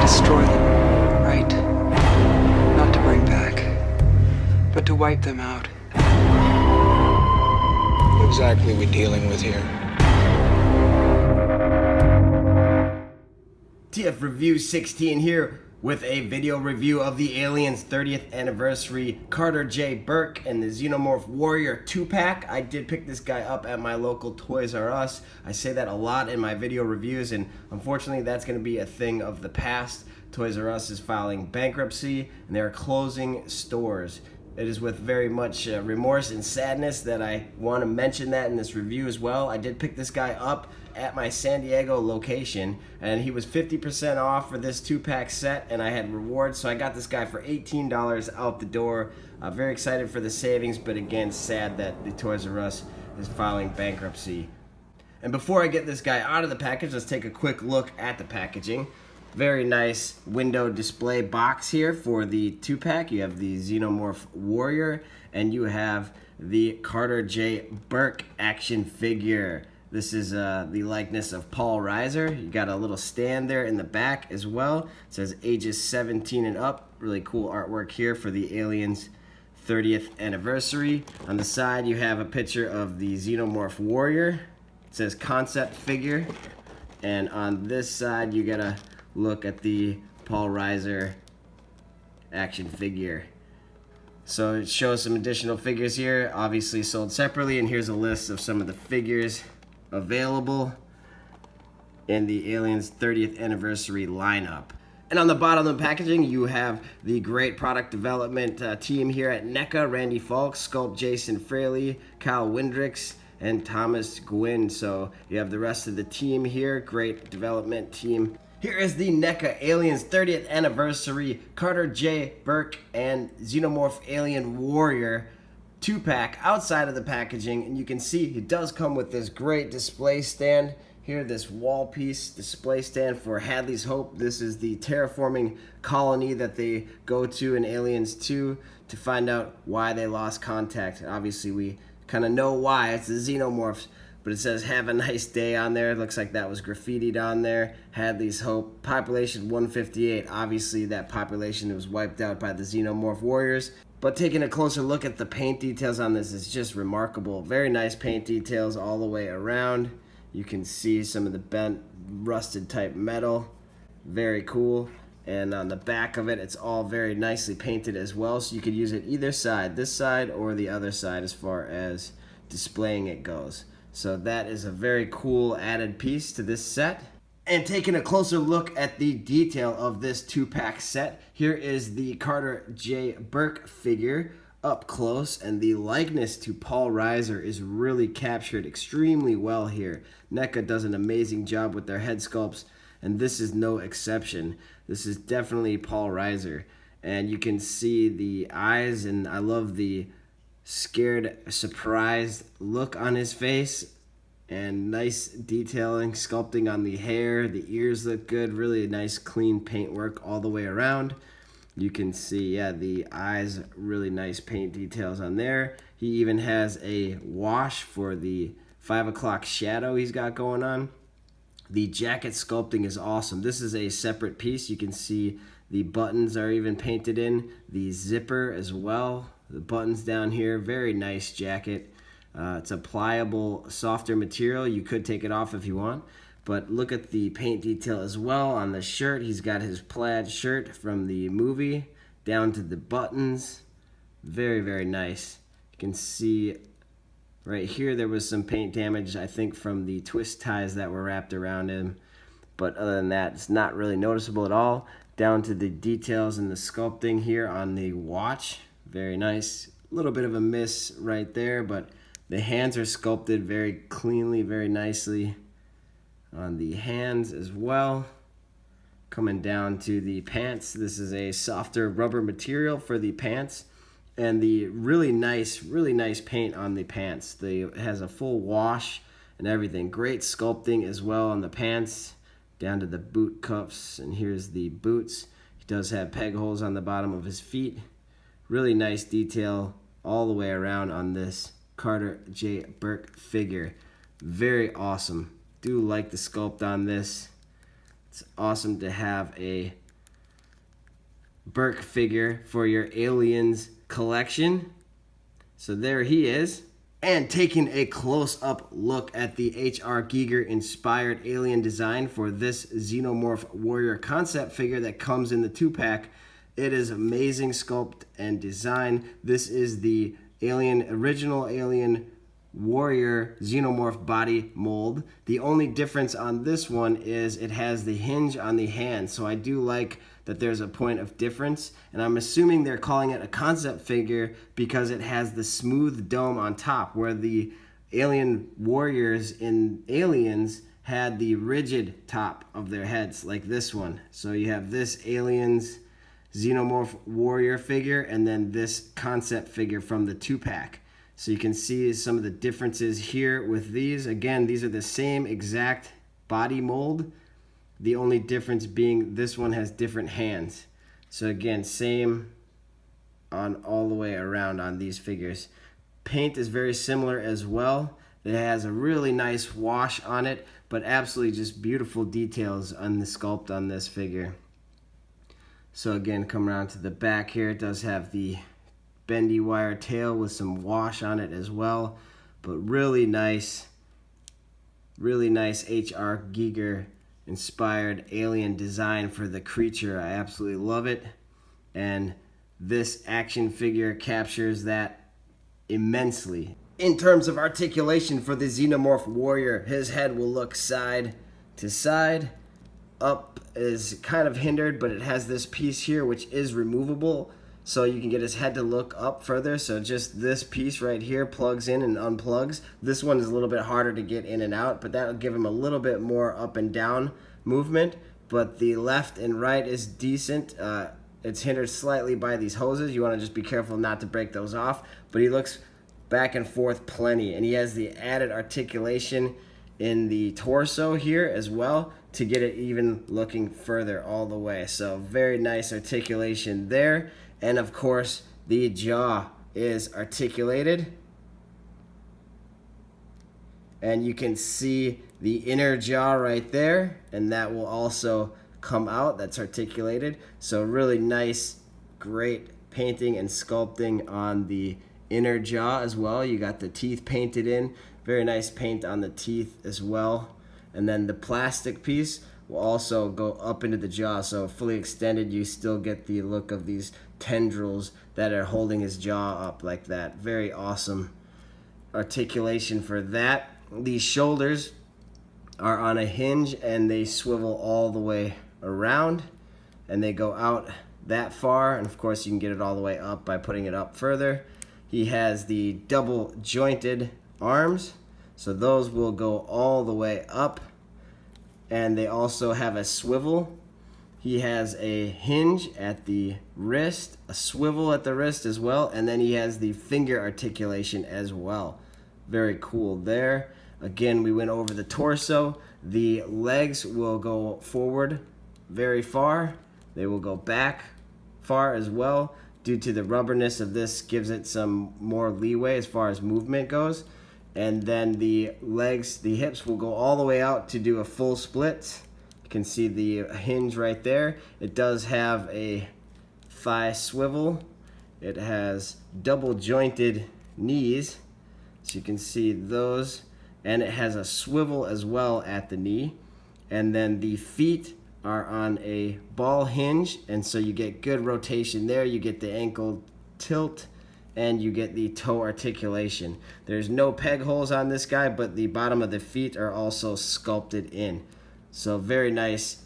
destroy them, right? Not to bring back, but to wipe them out. What exactly are we dealing with here? TF Review 16 here with a video review of the Aliens 30th Anniversary Carter J. Burke and the Xenomorph Warrior 2-pack. I did pick this guy up at my local Toys R Us. I say that a lot in my video reviews, and unfortunately that's going to be a thing of the past. Toys R Us is filing bankruptcy and they're closing stores. It is with very much remorse and sadness that I want to mention that in this review as well. I did pick this guy up at my San Diego location, and he was 50% off for this 2-pack set, and I had rewards, so I got this guy for $18 out the door. Very excited for the savings, but again, sad that the Toys R Us is filing bankruptcy. And before I get this guy out of the package, let's take a quick look at the packaging. Very nice window display box here for the 2-pack. You have the Xenomorph Warrior, and you have the Carter J. Burke action figure. This is the likeness of Paul Reiser. You got a little stand there in the back as well. It says ages 17 and up. Really cool artwork here for the Aliens 30th Anniversary. On the side, you have a picture of the Xenomorph Warrior. It says concept figure. And on this side, you got a look at the Paul Reiser action figure. So it shows some additional figures here, obviously sold separately, and here's a list of some of the figures available in the Aliens 30th Anniversary lineup. And on the bottom of the packaging, you have the great product development team here at NECA: Randy Falk, Sculpt Jason Fraley, Kyle Windricks, and Thomas Gwynn. So you have the rest of the team here, great development team. Here is the NECA Aliens 30th Anniversary Carter J. Burke and Xenomorph Alien Warrior 2-pack outside of the packaging, and you can see it does come with this great display stand here, this wall piece display stand for Hadley's Hope. This is the terraforming colony that they go to in Aliens 2 to find out why they lost contact. Obviously we kind of know why, it's the Xenomorphs. But it says, have a nice day on there. It looks like that was graffitied on there. Hadley's Hope. Population 158. Obviously, that population was wiped out by the Xenomorph Warriors. But taking a closer look at the paint details on this is just remarkable. Very nice paint details all the way around. You can see some of the bent, rusted type metal. Very cool. And on the back of it, it's all very nicely painted as well. So you could use it either side, this side or the other side as far as displaying it goes. So that is a very cool added piece to this set. And taking a closer look at the detail of this 2-pack set, here is the Carter J. Burke figure up close, and the likeness to Paul Reiser is really captured extremely well here. NECA does an amazing job with their head sculpts, and this is no exception. This is definitely Paul Reiser. And you can see the eyes, and I love the scared, surprised look on his face, and nice detailing, sculpting on the hair. The ears look good, really nice clean paintwork all the way around. You can see, yeah, the eyes, really nice paint details on there. He even has a wash for the 5 o'clock shadow he's got going on. The jacket sculpting is awesome. This is a separate piece. You can see the buttons are even painted in, the zipper as well. The buttons down here, very nice jacket. It's a pliable, softer material. You could take it off if you want, but look at the paint detail as well on the shirt. He's got his plaid shirt from the movie down to the buttons. Very, very nice. You can see right here there was some paint damage, I think, from the twist ties that were wrapped around him, but other than that, it's not really noticeable at all. Down to the details and the sculpting here on the watch. Very nice. A little bit of a miss right there, but the hands are sculpted very cleanly, very nicely on the hands as well. Coming down to the pants, this is a softer rubber material for the pants, and the really nice paint on the pants. It has a full wash and everything. Great sculpting as well on the pants, down to the boot cuffs, and here's the boots. He does have peg holes on the bottom of his feet. Really nice detail all the way around on this Carter J. Burke figure. Very awesome. Do like the sculpt on this. It's awesome to have a Burke figure for your Aliens collection. So there he is. And taking a close-up look at the H.R. Giger-inspired alien design for this Xenomorph Warrior concept figure that comes in the 2-pack. It is amazing sculpt and design. This is the original Alien Warrior Xenomorph body mold. The only difference on this one is it has the hinge on the hand, so I do like that there's a point of difference, and I'm assuming they're calling it a concept figure because it has the smooth dome on top, where the alien warriors in Aliens had the rigid top of their heads, like this one. So you have this Aliens Xenomorph Warrior figure, and then this concept figure from the 2-pack. So you can see some of the differences here with these. Again, these are the same exact body mold. The only difference being this one has different hands. So again, same on all the way around on these figures. Paint is very similar as well. It has a really nice wash on it, but absolutely just beautiful details on the sculpt on this figure. So again, come around to the back here. It does have the bendy wire tail with some wash on it as well, but really nice H.R. Giger inspired alien design for the creature. I absolutely love it, and this action figure captures that immensely. In terms of articulation for the Xenomorph Warrior, his head will look side to side. Up is kind of hindered, but it has this piece here which is removable, so you can get his head to look up further. So just this piece right here plugs in and unplugs. This one is a little bit harder to get in and out, but that'll give him a little bit more up and down movement. But the left and right is decent. It's hindered slightly by these hoses. You want to just be careful not to break those off. But he looks back and forth plenty, and he has the added articulation in the torso here as well to get it even looking further all the way. So very nice articulation there. And of course, the jaw is articulated. And you can see the inner jaw right there, and that will also come out. That's articulated. So really nice, great painting and sculpting on the inner jaw as well. You got the teeth painted in. Very nice paint on the teeth as well. And then the plastic piece will also go up into the jaw, so fully extended, you still get the look of these tendrils that are holding his jaw up like that. Very awesome articulation for that. These shoulders are on a hinge and they swivel all the way around, and they go out that far, and of course you can get it all the way up by putting it up further. He has the double jointed arms, so those will go all the way up, and they also have a swivel. He has a hinge at the wrist, a swivel at the wrist as well, and then he has the finger articulation as well. Very cool there. Again, we went over the torso. The legs will go forward very far. They will go back far as well. Due to the rubberness of this, gives it some more leeway as far as movement goes. And then the legs, the hips will go all the way out to do a full split. You can see the hinge right there. It does have a thigh swivel. It has double jointed knees, so you can see those. And it has a swivel as well at the knee. And then the feet are on a ball hinge, and so you get good rotation there. You get the ankle tilt, and you get the toe articulation. There's no peg holes on this guy, but the bottom of the feet are also sculpted in. So very nice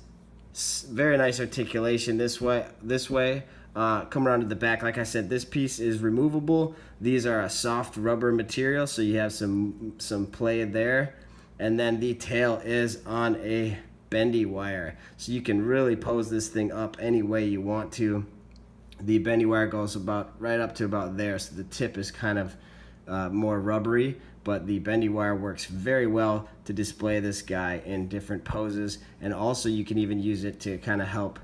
articulation this way. Come around to the back. Like I said, this piece is removable. These are a soft rubber material, so you have some play there. And then the tail is on a bendy wire, so you can really pose this thing up any way you want to. The bendy wire goes about right up to about there, so the tip is kind of more rubbery, but the bendy wire works very well to display this guy in different poses, and also you can even use it to kind of help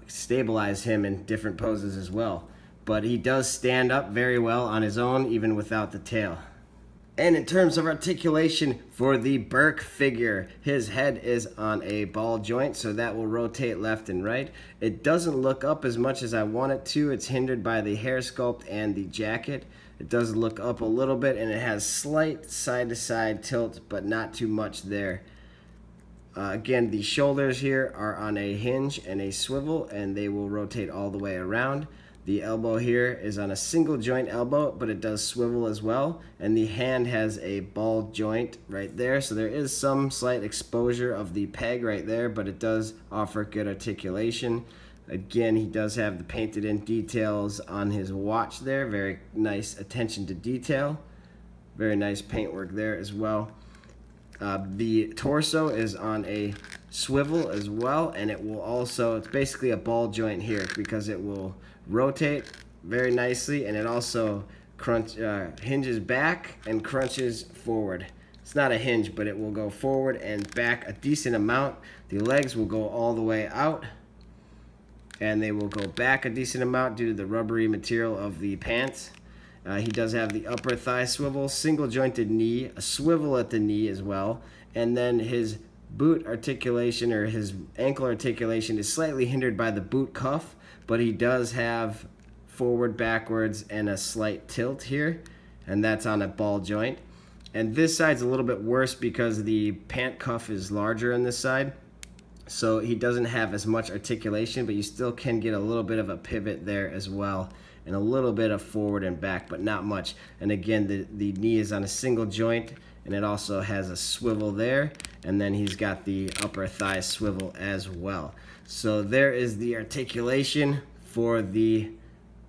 stabilize him in different poses as well. But he does stand up very well on his own, even without the tail. And in terms of articulation for the Burke figure, his head is on a ball joint, so that will rotate left and right. It doesn't look up as much as I want it to. It's hindered by the hair sculpt and the jacket. It does look up a little bit, and it has slight side-to-side tilt, but not too much there. Again, the shoulders here are on a hinge and a swivel, and they will rotate all the way around. The elbow here is on a single joint elbow, but it does swivel as well. And the hand has a ball joint right there. So there is some slight exposure of the peg right there, but it does offer good articulation. Again, he does have the painted in details on his watch there. Very nice attention to detail. Very nice paintwork there as well. The torso is on a swivel as well, and it will also, it's basically a ball joint here because it will rotate very nicely, and it also hinges back and crunches forward. It's not a hinge, but it will go forward and back a decent amount. The legs will go all the way out, and they will go back a decent amount due to the rubbery material of the pants. He does have the upper thigh swivel, single jointed knee, a swivel at the knee as well, and then his boot articulation or his ankle articulation is slightly hindered by the boot cuff, but he does have forward, backwards, and a slight tilt here, and that's on a ball joint. And this side's a little bit worse because the pant cuff is larger on this side, so he doesn't have as much articulation, but you still can get a little bit of a pivot there as well, and a little bit of forward and back, but not much. And again, the knee is on a single joint, and it also has a swivel there, and then he's got the upper thigh swivel as well. So there is the articulation for the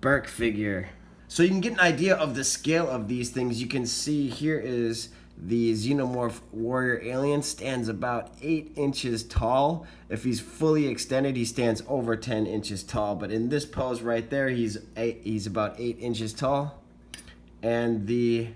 Burke figure. So you can get an idea of the scale of these things. You can see here is the Xenomorph Warrior alien, stands about 8 inches tall. If he's fully extended, he stands over 10 inches tall. But in this pose right there, he's about 8 inches tall. And the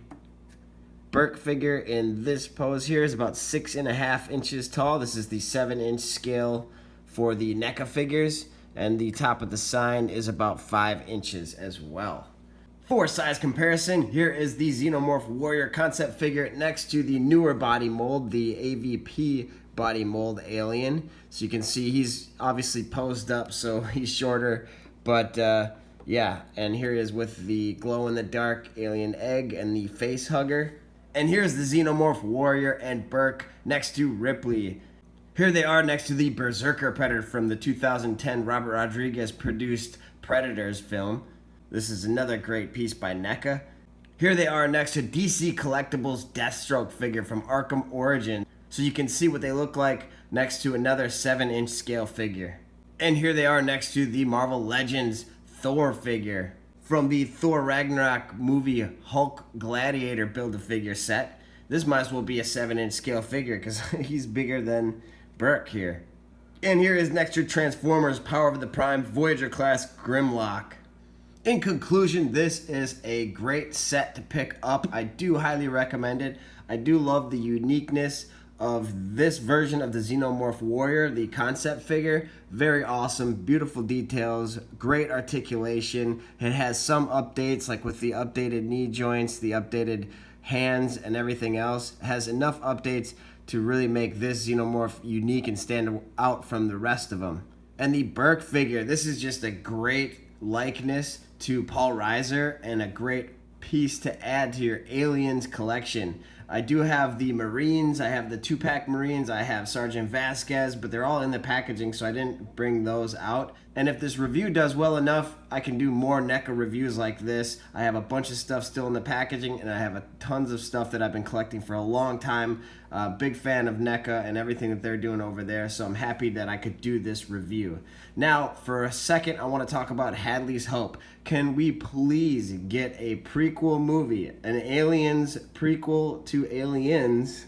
Burke figure in this pose here is about 6.5 inches tall. This is the 7-inch scale for the NECA figures. And the top of the sign is about 5 inches as well. For size comparison, here is the Xenomorph Warrior concept figure next to the newer body mold, the AVP body mold alien. So you can see he's obviously posed up, so he's shorter, but yeah. And here he is with the glow-in-the-dark alien egg and the face hugger. And here's the Xenomorph Warrior and Burke next to Ripley. Here they are next to the Berserker Predator from the 2010 Robert Rodriguez produced Predators film. This is another great piece by NECA. Here they are next to DC Collectibles Deathstroke figure from Arkham Origins. So you can see what they look like next to another 7-inch scale figure. And here they are next to the Marvel Legends Thor figure from the Thor Ragnarok movie Hulk Gladiator Build-A-Figure set. This might as well be a 7-inch scale figure because he's bigger than Burke here. And here is next to Transformers Power of the Prime Voyager class Grimlock. In conclusion, this is a great set to pick up. I do highly recommend it. I do love the uniqueness of this version of the Xenomorph Warrior, the concept figure. Very awesome, beautiful details, great articulation. It has some updates, like with the updated knee joints, the updated hands, and everything else. It has enough updates to really make this Xenomorph unique and stand out from the rest of them. And the Burke figure, this is just a great likeness to Paul Reiser and a great piece to add to your Aliens collection. I do have the Marines, I have the 2-pack Marines, I have Sergeant Vasquez, but they're all in the packaging, so I didn't bring those out. And if this review does well enough, I can do more NECA reviews like this. I have a bunch of stuff still in the packaging, and I have tons of stuff that I've been collecting for a long time. Big fan of NECA and everything that they're doing over there, so I'm happy that I could do this review. Now, for a second, I want to talk about Hadley's Hope. Can we please get a prequel movie, an Aliens prequel to Aliens?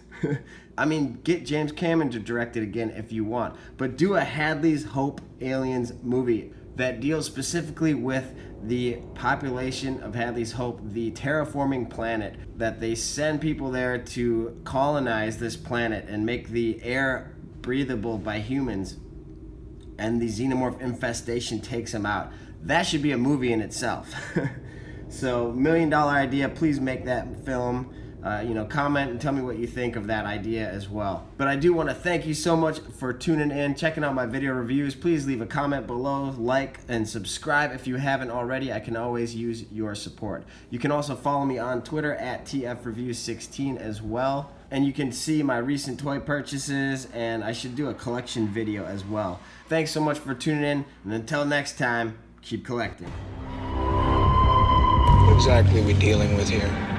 I mean, get James Cameron to direct it again if you want, but do a Hadley's Hope Aliens movie that deals specifically with the population of Hadley's Hope, the terraforming planet, that they send people there to colonize this planet and make the air breathable by humans, and the xenomorph infestation takes them out. That should be a movie in itself. So, $1 million idea, please make that film. comment and tell me what you think of that idea as well. But I do want to thank you so much for tuning in, checking out my video reviews. Please leave a comment below, like, and subscribe if you haven't already. I can always use your support. You can also follow me on Twitter at TFReviews16 as well. And you can see my recent toy purchases, and I should do a collection video as well. Thanks so much for tuning in, and until next time, keep collecting. What exactly are we dealing with here?